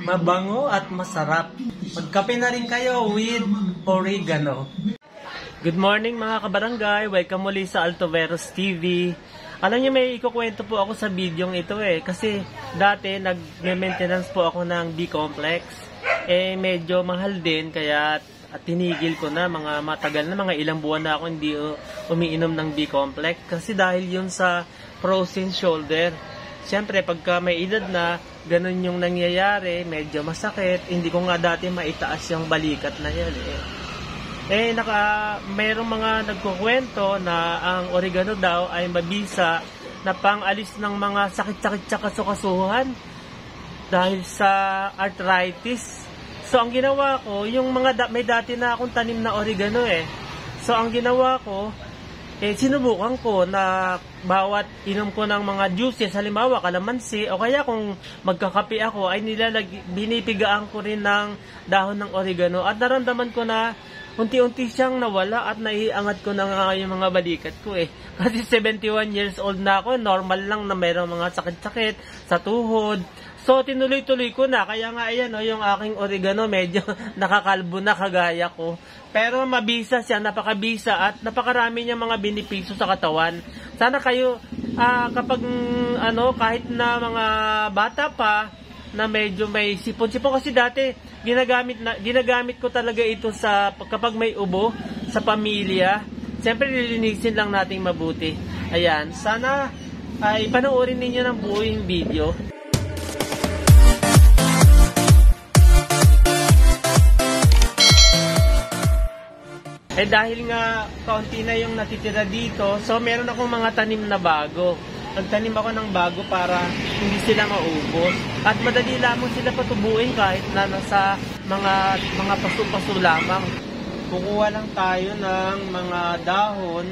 Mabango at masarap. Magkape na rin kayo with oregano. Good morning mga kabarangay. Welcome muli sa Altoveros TV. Alam niyo, may ikukwento po ako sa video ito kasi dati nag-maintenance po ako ng B-complex. Medyo mahal din kaya tinigil ko na, mga matagal na, mga ilang buwan na ako hindi umiinom ng B-complex kasi dahil yun sa frozen shoulder. Siyempre pagka may edad na, ganun yung nangyayari, medyo masakit. Hindi ko nga dati maitaas yung balikat na yan mayroong mga nagkukwento na ang oregano daw ay mabisa na pang-alis ng mga sakit-sakit sa kasukasuhan dahil sa arthritis. So ang ginawa ko, yung mga may dati na akong tanim na oregano So ang ginawa ko, sinubukan ko na bawat inom ko ng mga juices, halimbawa kalamansi, o kaya kung magkakape ako, ay binipigaan ko rin ng dahon ng oregano. At naramdaman ko na unti-unti siyang nawala at naiangat ko na nga yung mga balikat ko Kasi 71 years old na ako, normal lang na mayroong mga sakit-sakit sa tuhod. So, tinuloy-tuloy ko na. Kaya nga, ayan, yung aking oregano, medyo nakakalbo na kagaya ko. Pero mabisa siya, napakabisa at napakarami niya mga benepisyo sa katawan. Sana kayo, kapag, kahit na mga bata pa, na medyo may sipon-sipon kasi dati, ginagamit ko talaga ito kapag may ubo sa pamilya. Siyempre, lilinisin lang nating mabuti. Ayan, sana ay panoorin ninyo ng buong video. Dahil nga kaunti na yung natitira dito, so meron akong mga tanim na bago. Nagtanim ako ng bago para hindi sila maubos. At madali lamang sila patubuin kahit na nasa mga paso-paso lamang. Kukuha lang tayo ng mga dahon.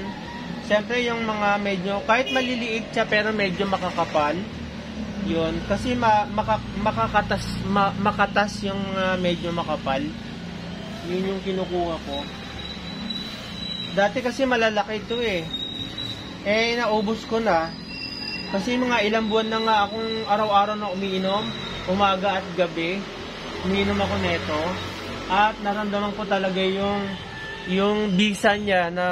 Siyempre yung mga medyo, kahit maliliit siya pero medyo makakapal. Yun, kasi makatas yung medyo makapal. Yun yung kinukuha ko. Dati kasi malalaki ito naubos ko na. Kasi mga ilang buwan na nga akong araw-araw na umiinom, umaga at gabi. Umiinom ako neto. At naramdaman ko talaga yung bisa niya na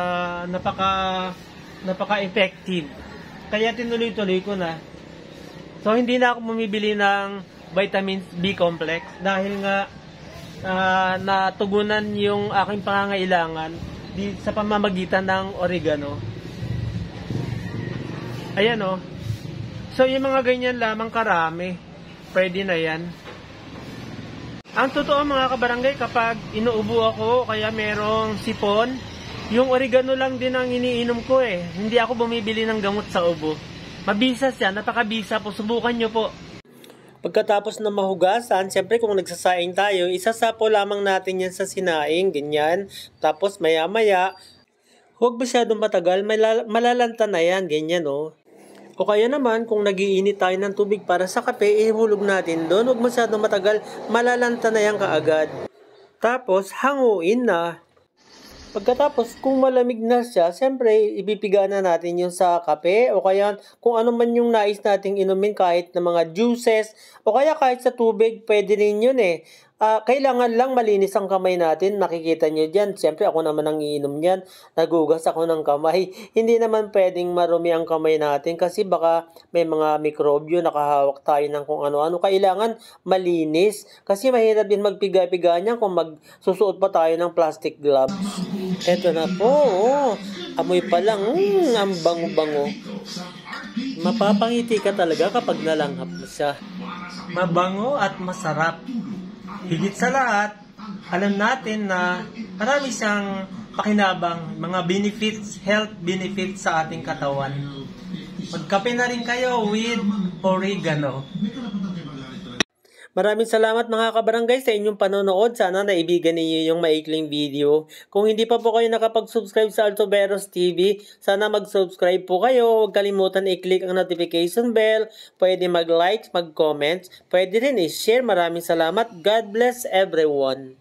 napaka-effective. Kaya tinuloy-tuloy ko na. So hindi na ako bumibili ng vitamins B complex dahil nga natugunan yung aking pangangailangan sa pamamagitan ng oregano. Ayan So yung mga ganyan lamang karami, pwede na yan. Ang totoo mga kabarangay, kapag inuubo ako, kaya merong sipon, yung oregano lang din ang iniinom ko Hindi ako bumibili ng gamot sa ubo. Mabisa siya, napakabisa po, subukan nyo po. Pagkatapos na mahugasan, siyempre kung nagsasaing tayo, isasapo lamang natin yan sa sinaing, ganyan. Tapos maya-maya, huwag masyadong matagal, malalanta na yan, ganyan O kaya naman, kung nagiinit tayo ng tubig para sa kape, ihulog natin doon. Huwag masyadong matagal, malalanta na yan kaagad. Tapos, hanguin na. Pagkatapos, kung malamig na siya, siyempre, ibipiga na natin yung sa kape. O kaya, kung ano man yung nais nating inumin, kahit na mga juices, o kaya kahit sa tubig, pwede rin yun Kailangan lang malinis ang kamay natin. Makikita nyo dyan. Siyempre, ako naman ang iinom dyan. Nagugas ako ng kamay. Hindi naman pwedeng marumi ang kamay natin kasi baka may mga mikrobyo, nakahawak tayo ng kung ano-ano. Kailangan malinis. Kasi mahirap din magpiga-piga niyan kung magsusuot pa tayo ng plastic gloves. Eto na po. Amoy pa lang. Ang bango-bango. Mapapangiti ka talaga kapag nalanghap mo siya. Mabango at masarap. Higit sa lahat, alam natin na marami siyang pakinabang, mga benefits, health benefits sa ating katawan. Magkape na rin kayo with oregano. Maraming salamat mga kabarangay sa inyong panonood. Sana naibigan ninyo yung maikling video. Kung hindi pa po kayo nakapag-subscribe sa Altoveros TV, sana mag-subscribe po kayo. Huwag kalimutan i-click ang notification bell. Pwede mag-like, mag-comment. Pwede rin i-share. Maraming salamat. God bless everyone.